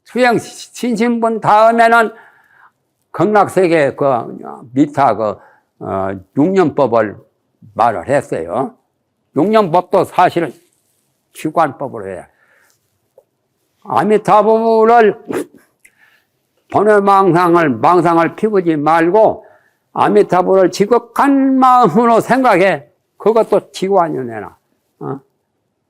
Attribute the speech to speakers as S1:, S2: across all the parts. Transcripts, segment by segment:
S1: 수행 신신분 다음에는 극락세계 미타 육년법을 말을 했어요. 육년법도 사실은 기관법으로 해요. 아미타불을 번외망상을 피우지 말고 아미타불을 지극한 마음으로 생각해. 그것도 지관연해나.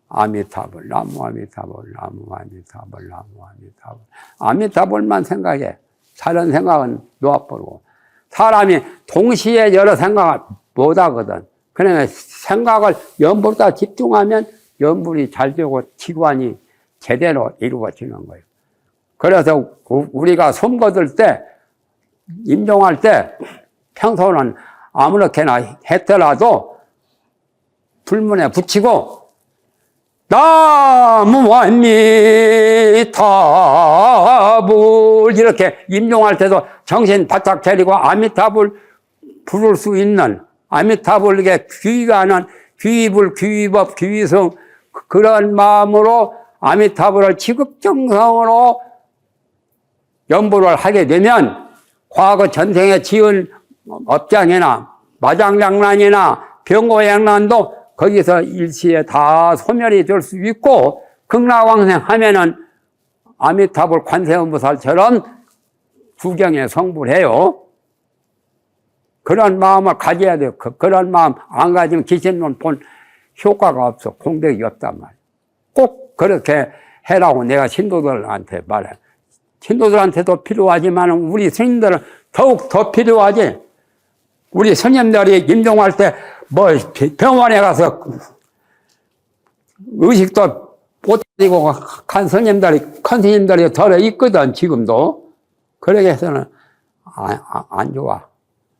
S1: 아미타불, 나무 아미타불, 나무 아미타불, 나무 아미타불. 아미타불만 생각해. 다른 생각은 놓아버리고. 사람이 동시에 여러 생각을 못 하거든. 그러니까 생각을 염불에다 집중하면 염불이 잘 되고 지관이 제대로 이루어지는 거예요. 그래서 우리가 숨 거둘 때, 임종할 때 평소는 아무렇게나 했더라도 불문에 붙이고 나무 아미타불 이렇게 임종할 때도 정신 바짝 차리고 아미타불 부를 수 있는 아미타불에게 귀의하는 귀의불, 귀의법, 귀의성 그런 마음으로 아미타불을 지극정성으로 연불을 하게 되면 과거 전생에 지은 업장이나 마장장난이나 병고양난도 거기서 일시에 다 소멸이 될 수 있고 극락왕생 하면은 아미타불 관세음보살처럼 구경에 성불해요. 그런 마음을 가져야 돼요. 그런 마음 안 가지면 귀신론 본 효과가 없어. 공덕이 없단 말이에요. 꼭 그렇게 해라고 내가 신도들한테 말해. 신도들한테도 필요하지만 우리 스님들은 더욱 더 필요하지. 우리 스님들이 임종할 때 뭐 병원에 가서 의식도 못 드리고 간 스님들이 큰 스님들이 덜어 있거든 지금도. 그러게 해서는 안 좋아.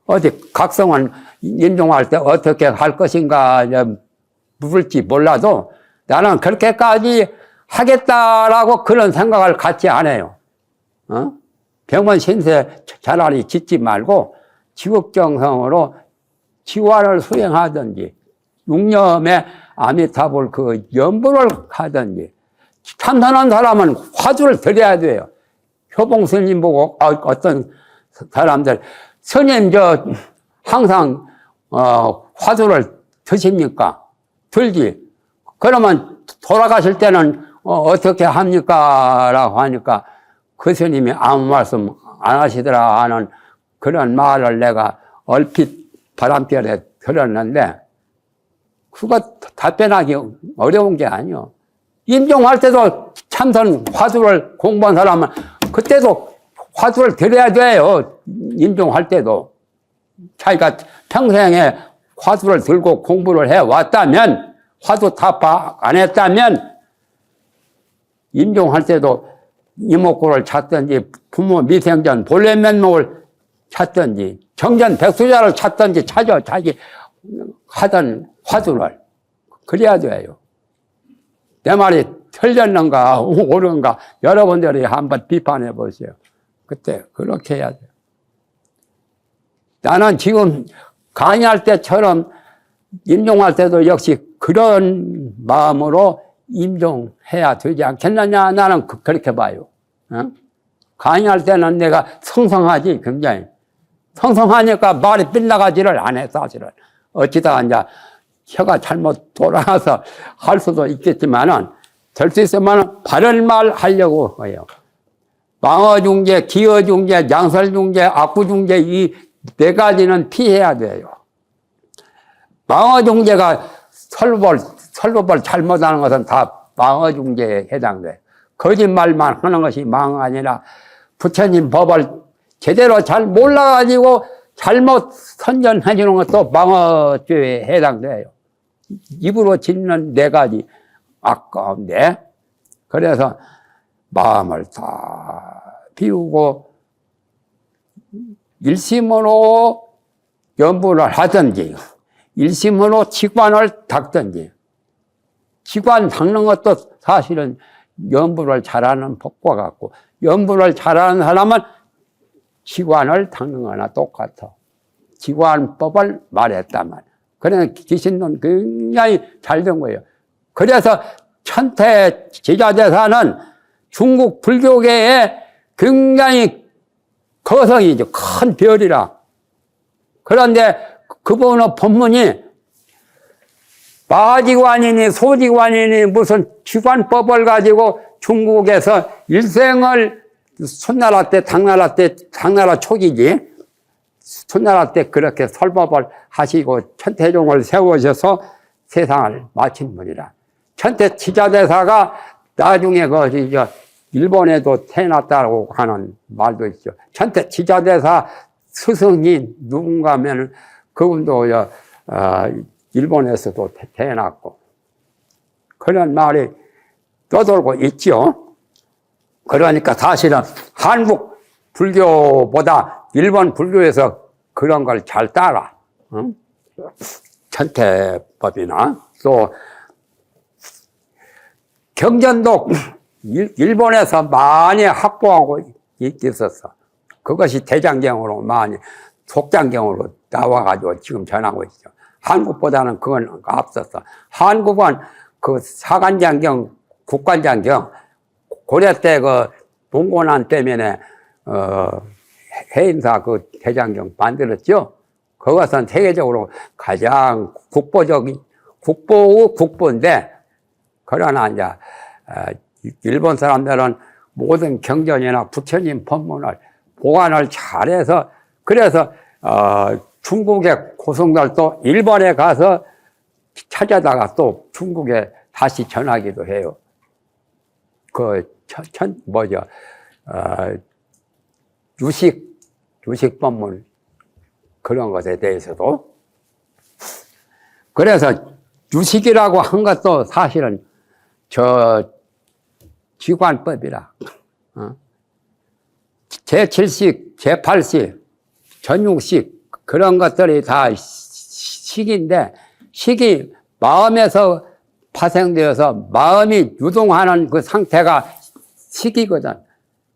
S1: 어디 각성은 임종할 때 어떻게 할 것인가 물을지 몰라도 나는 그렇게까지 하겠다라고 그런 생각을 갖지 않아요. 병원 신세 차라리 짓지 말고 지극정성으로 지관을 수행하든지 육념에 아미타불 연불을 하든지 참선한 사람은 화두를 드려야 돼요. 효봉 스님 보고 어떤 사람들 스님 항상 화두를 드십니까? 들지. 그러면 돌아가실 때는 어떻게 합니까? 라고 하니까 그 스님이 아무 말씀 안 하시더라 하는 그런 말을 내가 얼핏 바람결에 들었는데 그거 답변하기 어려운 게 아니요. 임종할 때도 참선 화두를 공부한 사람은 그때도 화두를 드려야 돼요. 임종할 때도. 자기가 평생에 화두를 들고 공부를 해왔다면 화두 타파 안 했다면 임종할 때도 이목구를 찾든지 부모 미생전 본래 면목을 찾든지 정전 백수자를 찾든지 찾아 자기 하던 화두를 그래야 돼요. 내 말이 틀렸는가 옳은가 여러분들이 한번 비판해 보세요. 그때 그렇게 해야 돼요. 나는 지금 강의할 때처럼 임종할 때도 역시 그런 마음으로 임종해야 되지 않겠느냐 나는 그렇게 봐요. 강의할 때는 내가 성성하지 굉장히 성성하니까 말이 빗나가지를 않아 사실은. 어찌다가 이제 혀가 잘못 돌아가서 할 수도 있겠지만은 될 수 있으면 바른 말 하려고 해요. 망어중재, 기어중재, 양설중재, 악구중재 이 네 가지는 피해야 돼요. 망어중재가 설법을 잘못하는 것은 다 망어중재에 해당돼요. 거짓말만 하는 것이 망어가 아니라 부처님 법을 제대로 잘 몰라가지고 잘못 선전해 주는 것도 망어죄에 해당돼요. 입으로 짓는 네 가지 아까운데 그래서 마음을 다 비우고 일심으로 연부를 하든지 일심으로 지관을 닦든지 지관 닦는 것도 사실은 연부를 잘하는 법과 같고 연부를 잘하는 사람은 지관을 닦는 거나 똑같아. 지관법을 말했단 말이야. 그래서 귀신론 굉장히 잘 된 거예요. 그래서 천태 제자대사는 중국 불교계에 굉장히 거성이죠. 큰 별이라. 그런데 그분의 법문이 마지관이니 소지관이니 무슨 기관법을 가지고 중국에서 일생을 손나라 때, 당나라 초기지. 손나라 때 그렇게 설법을 하시고 천태종을 세우셔서 세상을 마친 분이라. 천태치자대사가 나중에 일본에도 태어났다고 하는 말도 있죠. 천태치자대사 스승이 누군가 하면 그분도 일본에서도 태어났고 그런 말이 떠돌고 있죠. 그러니까 사실은 한국 불교보다 일본 불교에서 그런 걸 잘 따라. 응? 천태법이나 또 경전도 일본에서 많이 확보하고 있었어. 그것이 대장경으로 많이 속장경으로 나와가지고 지금 전하고 있죠. 한국보다는 그건 앞섰어. 한국은 그 사관장경, 국관장경, 고려 때 그 동고난 때문에 해인사 그 대장경 만들었죠. 그것은 세계적으로 가장 국보인데, 그러나 이제 일본 사람들은 모든 경전이나 부처님 법문을 보관을 잘해서, 그래서 중국의 고승들도 일본에 가서 찾아다가 또 중국에 다시 전하기도 해요. 유식 법문 그런 것에 대해서도. 그래서 유식이라고 한 것도 사실은 기관법이라. 제7식, 제8식, 전육식 그런 것들이 다 식인데, 식이 마음에서 파생되어서 마음이 유동하는 그 상태가 식이거든.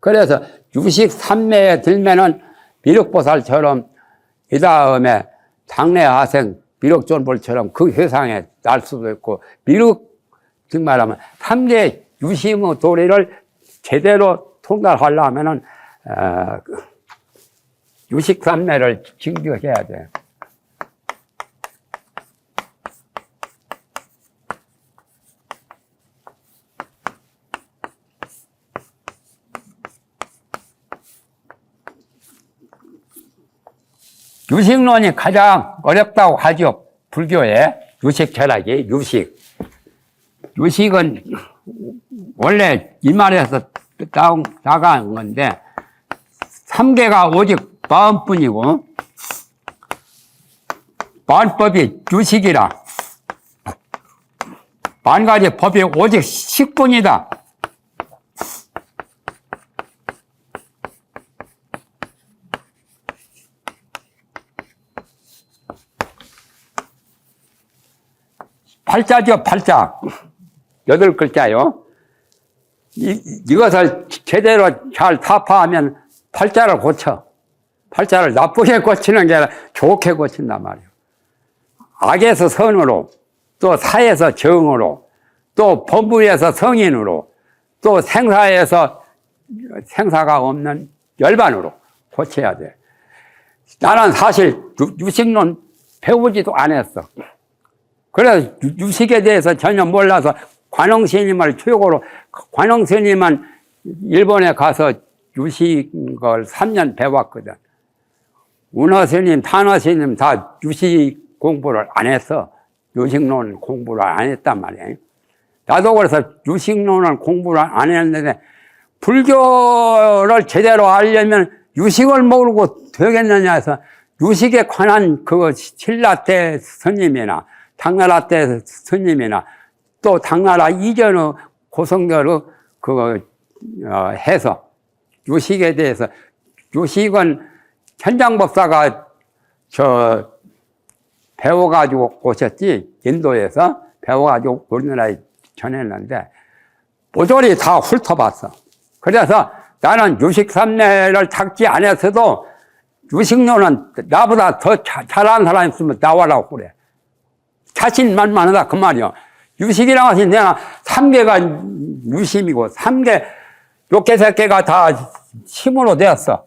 S1: 그래서 유식 삼매에 들면은 미륵보살처럼 이 다음에 당내하생 미륵존불처럼 그 회상에 날 수도 있고, 미륵 즉 말하면 3대 유심의 도리를 제대로 통달하려면은 유식 삼매를 증득해야 돼. 유식론이 가장 어렵다고 하죠. 불교의 유식 철학이 유식은 원래 이 말에서 나간 건데, 3개가 오직 마음뿐이고 만법이 유식이라, 만가지 법이 오직 식뿐이다. 팔자죠, 팔자. 8글자요. 이것을 제대로 잘 타파하면 팔자를 고쳐. 팔자를 나쁘게 고치는 게 아니라 좋게 고친단 말이에요. 악에서 선으로, 또 사에서 정으로, 또 법부에서 성인으로, 또 생사에서 생사가 없는 열반으로 고쳐야 돼. 나는 사실 유식론 배우지도 않았어. 그래서 유식에 대해서 전혀 몰라서 관홍스님을 최고로, 관홍스님은 일본에 가서 유식을 3년 배웠거든. 운허스님, 탄허스님 다 유식 공부를 안 했어. 유식론 공부를 안 했단 말이에요. 나도 그래서 유식론을 공부를 안 했는데, 불교를 제대로 알려면 유식을 모르고 되겠느냐 해서 유식에 관한 그 신라 때 스님이나 당나라 때 스님이나 또 당나라 이전의 고성결의 해서 유식에 대해서, 유식은 현장법사가 배워가지고 오셨지, 인도에서 배워가지고 우리나라에 전했는데 모조리 다 훑어봤어. 그래서 나는 유식삼례를 닦지 않았어도 유식론은 나보다 더 잘하는 사람이 있으면 나와라고 그래. 자신만만하다 그 말이요. 유식이라고 하시 내가 3개가 유심이고 3개 요게 새끼가 다 식으로 되었어.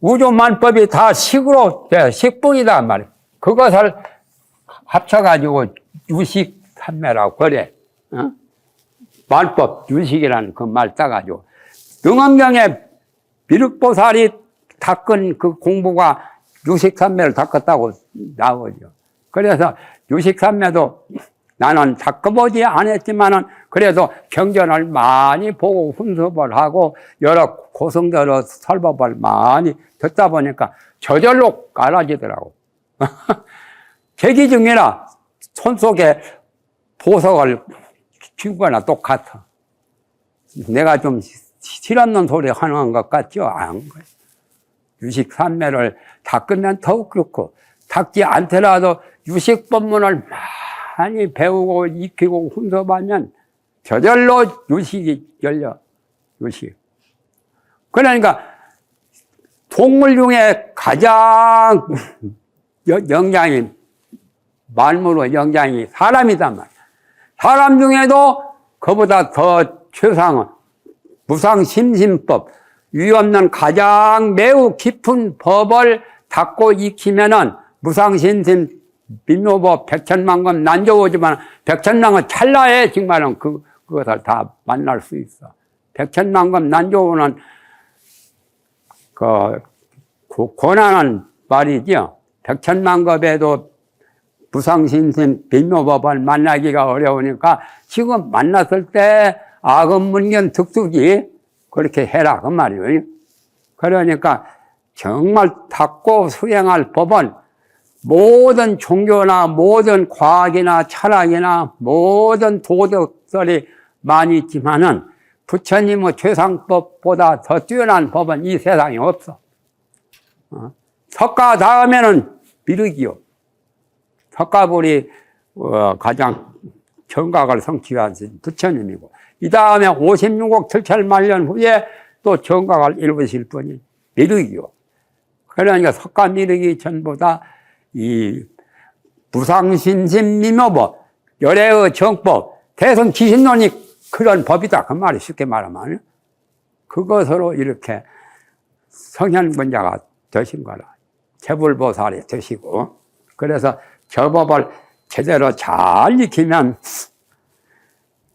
S1: 우주만법이 다 식으로 돼, 식분이다 말이야. 그것을 합쳐가지고 유식산매라고 그래. 어? 말법, 유식이라는 그 말 따가지고. 능엄경에 미륵보살이 닦은 그 공부가 유식산매를 닦았다고 나오죠. 그래서 유식산매도 나는 닦아보지 않았지만은 그래도 경전을 많이 보고 훈습을 하고 여러 고성들의 설법을 많이 듣다 보니까 저절로 알아지더라고. 계기 중이라 손속에 보석을 쥐거나 똑같아. 내가 좀 실없는 소리 하는 것 같죠? 안 그래. 유식산매를 닦으면 더욱 그렇고, 닦지 않더라도 유식법문을 많이 배우고 익히고 훈습하면 저절로 유식이 열려. 유식. 그러니까 동물 중에 가장 영장이, 말무로 영장이 사람이단 말이야. 사람 중에도 그보다 더 최상은 무상심심법, 위없는 가장 매우 깊은 법을 닦고 익히면은 무상심심 민묘법 백천만금 난조오지만 백천만금 찰나에 정말은 그것을 다 만날 수 있어. 백천만금 난조오는 고난한 말이죠. 백천만급에도 무상심심 민묘법을 만나기가 어려우니까 지금 만났을 때 악업문견 득수지 그렇게 해라 그 말이에요. 그러니까 정말 닦고 수행할 법은 모든 종교나 모든 과학이나 철학이나 모든 도덕설이 많이 있지만은 부처님의 최상법보다 더 뛰어난 법은 이 세상에 없어. 석가 다음에는 미륵이요. 석가불이 가장 정각을 성취하신 부처님이고, 이 다음에 56억 7천만년 후에 또 정각을 이루실 분이 미륵이요. 그러니까 석가 미륵이 전부 다 이 무상심심미묘법, 열애의 정법, 대선 기신론이 그런 법이다 그 말이 쉽게 말하면 그것으로 이렇게 성현군자가 되신 거라. 재불보살이 되시고, 그래서 저 법을 제대로 잘 익히면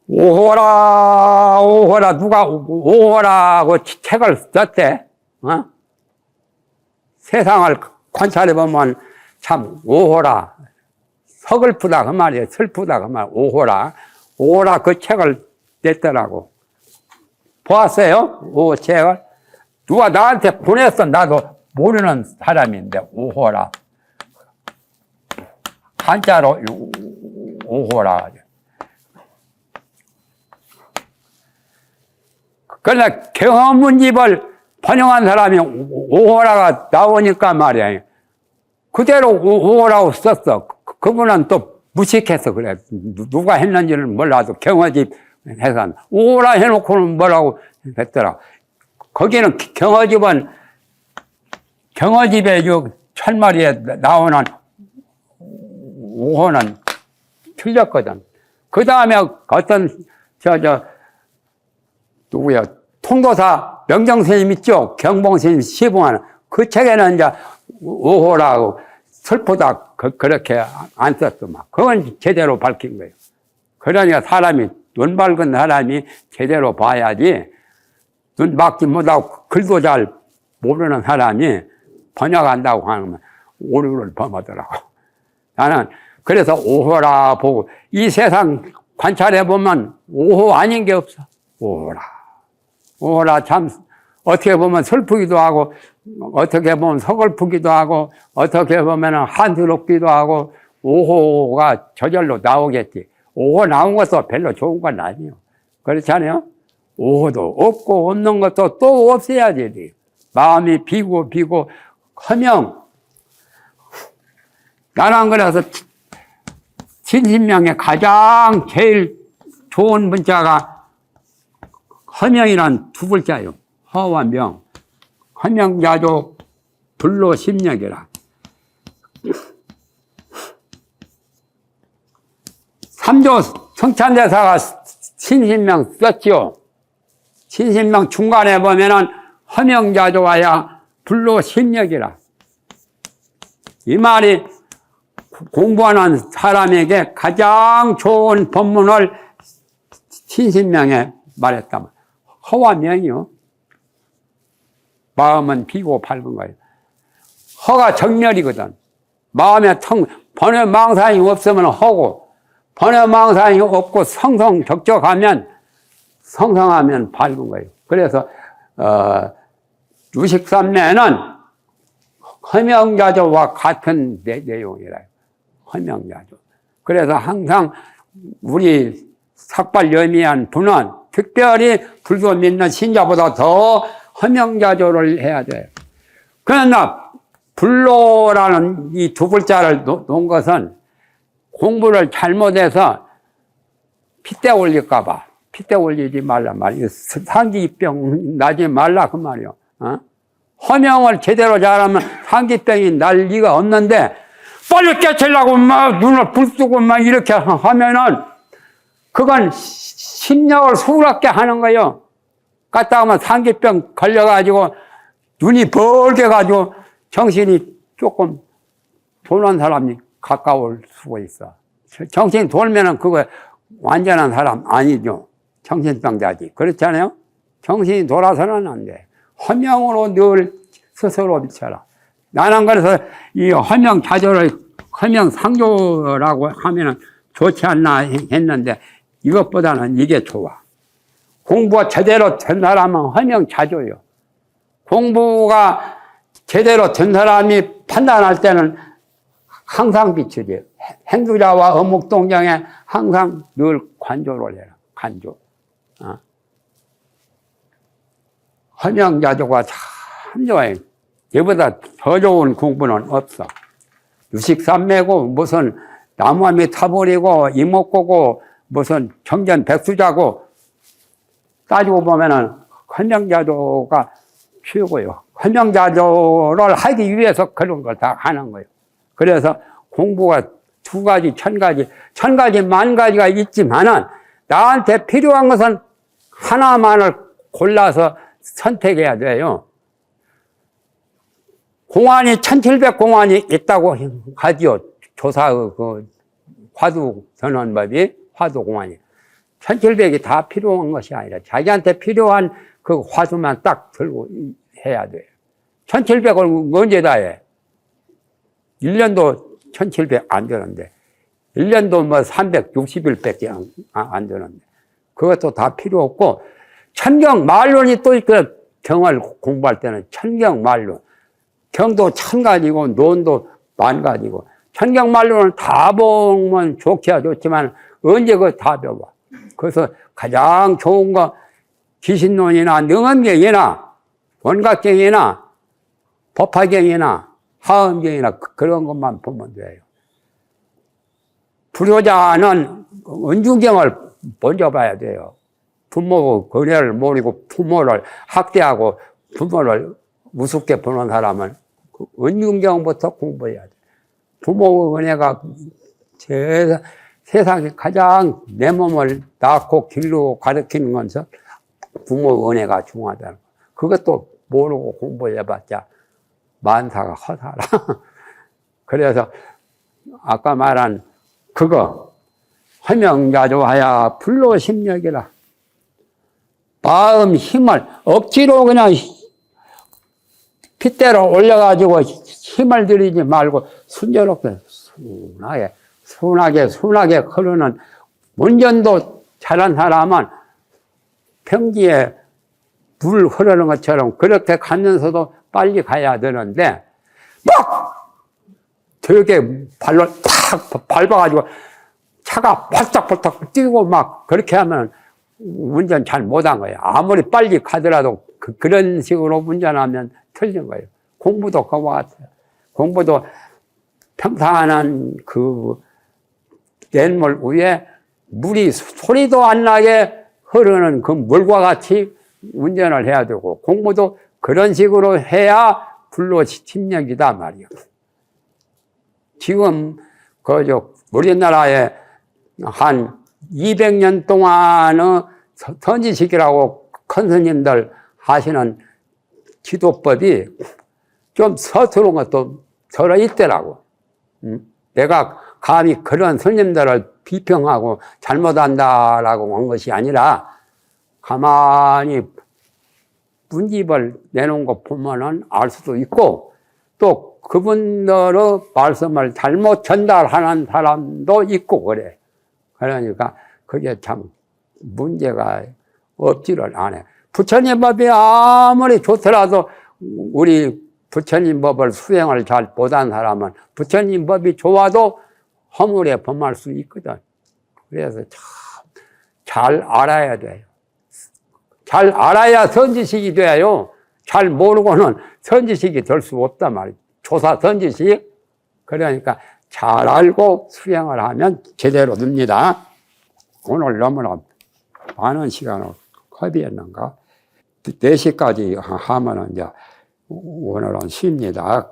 S1: 오호라 오호라, 누가 오호라고 책을 썼대. 세상을 관찰해 보면 참 오호라, 서글프다 그 말이에요. 슬프다 그 말. 오호라 그 책을 냈더라고. 보았어요? 오 책을 누가 나한테 보냈어. 나도 모르는 사람인데 오호라, 한자로 오호라. 그러나 경험문집을 번역한 사람이 오호라가 나오니까 말이야. 그대로 오호라고 썼어. 그분은 또 무식해서 그래. 누가 했는지는 몰라도 경허집 해서 오호라 해놓고는 뭐라고 했더라. 거기는 경허집에 철마리에 나오는 오호는 틀렸거든. 그 다음에 어떤 누구야? 통도사 명정스님 있죠? 경봉스님 시봉하는 그 책에는 이제 오호라고 슬프다 그렇게 안 썼어. 막 그건 제대로 밝힌 거예요. 그러니까 사람이, 눈 밝은 사람이 제대로 봐야지, 눈 막지 못하고 글도 잘 모르는 사람이 번역한다고 하면 오류를 범하더라고. 나는 그래서 오호라 보고, 이 세상 관찰해 보면 오호 아닌 게 없어. 오호라 참 어떻게 보면 슬프기도 하고, 어떻게 보면 서글프기도 하고, 어떻게 보면 한스럽기도 하고, 오호가 저절로 나오겠지. 오호 나온 것도 별로 좋은 건 아니에요. 그렇지 않아요? 오호도 없고 없는 것도 또 없애야지. 마음이 비고 허명. 나는 그래서 진신명에 가장 제일 좋은 문자가 허명이란 두 글자예요. 허와 명. 허명자조 불로심력이라. 삼조 성찬대사가 신신명 썼지요. 신신명 중간에 보면은 허명자조하야 불로심력이라. 이 말이 공부하는 사람에게 가장 좋은 법문을 신신명에 말했다. 허와 명이요. 마음은 비고 밝은 거예요. 허가 정렬이거든. 마음에 번외망상이 없으면 허고, 번외망상이 없고 성성적적하면, 성성하면 밝은 거예요. 그래서 유식삼매는 허명자조와 같은 내용이라. 허명자조. 그래서 항상 우리 삭발염이한 분은 특별히 불교 믿는 신자보다 더 허명자조를 해야 돼요. 그러나 불로라는 이 두 글자를 놓은 것은 공부를 잘못해서 핏대 올릴까 봐. 핏대 올리지 말라 말이야. 상기병 나지 말라 그 말이요. 허명을 제대로 잘하면 상기병이 날 리가 없는데 빨리 깨치려고 막 눈을 불뜨고 막 이렇게 하면은 그건 심력을 수그럽게 하는 거예요. 갔다 오면 상기병 걸려가지고 눈이 벌게 가지고 정신이 조금 도는 사람이 가까울 수가 있어. 정신이 돌면은 그거 완전한 사람 아니죠. 정신병자지. 그렇잖아요? 정신이 돌아서는 안 돼. 허명으로 늘 스스로 비춰라. 나는 그래서 이 허명자조를 허명상조라고 하면은 좋지 않나 했는데 이것보다는 이게 좋아. 공부가 제대로 된 사람은 허명자조요. 공부가 제대로 된 사람이 판단할 때는 항상 비추지. 행두자와 어묵동정에 항상 늘 관조를 해라. 관조. 허명자조가 참 좋아요. 얘보다 더 좋은 공부는 없어. 유식삼매고 무슨 나무함이 타버리고 이목고고 무슨 정전백수자고 따지고 보면은 허명자조가 최고요. 허명자조를 하기 위해서 그런 걸 다 하는 거예요. 그래서 공부가 두 가지, 천 가지, 만 가지가 있지만은 나한테 필요한 것은 하나만을 골라서 선택해야 돼요. 공안이 1700공안이 있다고 하지요. 조사의 그 화두전원법이 화두공안이. 1700이 다 필요한 것이 아니라 자기한테 필요한 그 화두만 딱 들고 해야 돼요. 1700을 언제 다 해? 1년도 1700 안 되는데, 1년도 뭐 360일밖에 안 되는데, 그것도 다 필요 없고, 천경말론이 또 있거든. 경을 공부할 때는 천경말론. 경도 1000가지고, 논도 10,000가지고, 천경말론을 다 보면 좋기야 좋지만, 언제 그거 다 배워. 그래서 가장 좋은 거, 기신론이나 능엄경이나, 원각경이나, 법화경이나, 하엄경이나 그런 것만 보면 돼요. 불효자는 은주경을 먼저 봐야 돼요. 부모 거래를 모르고 부모를 학대하고 부모를 우습게 보는 사람은 은중경부터 공부해야 돼. 부모 은혜가 세상에 가장 내 몸을 낳고 기르고 가르치는 것은 부모 은혜가 중요하다는 거. 그것도 모르고 공부해봤자 만사가 허사라. 그래서 아까 말한 그거 허명자조하야 불로심력이라. 마음 힘을 억지로 그냥 핏대로 올려가지고 힘을 들이지 말고 순조롭게 순하게 흐르는 운전도 잘한 사람은 평지에 물 흐르는 것처럼 그렇게 가면서도 빨리 가야 되는데 막 되게 발로 탁 밟아가지고 차가 펄떡펄떡 뛰고 막 그렇게 하면 운전 잘 못한 거예요. 아무리 빨리 가더라도 그런 식으로 운전하면 틀린 거예요. 공부도 그와 같아요. 공부도 평탄한 그 냇물 위에 물이 소리도 안 나게 흐르는 그 물과 같이 운전을 해야 되고 공부도 그런 식으로 해야 불로심력이다 말이에요. 지금 우리나라에 한 200년 동안의 선지식이라고 큰 스님들 하시는 지도법이 좀 서투른 것도 들어 있더라고. 내가 감히 그런 스님들을 비평하고 잘못한다라고 한 것이 아니라 가만히 문집을 내놓은 거 보면은 알 수도 있고 또 그분들의 말씀을 잘못 전달하는 사람도 있고 그래. 그러니까 그게 참 문제가 없지를 않아. 부처님 법이 아무리 좋더라도 우리 부처님 법을 수행을 잘 못한 사람은 부처님 법이 좋아도 허물에 범할 수 있거든. 그래서 참 잘 알아야 돼요. 잘 알아야 선지식이 돼요. 잘 모르고는 선지식이 될 수 없단 말이에요. 조사 선지식. 그러니까 잘 알고 수행을 하면 제대로 됩니다. 오늘 너무나 많은 시간을 허비했는가? 4시까지 하면은 이제 오늘은 쉽니다.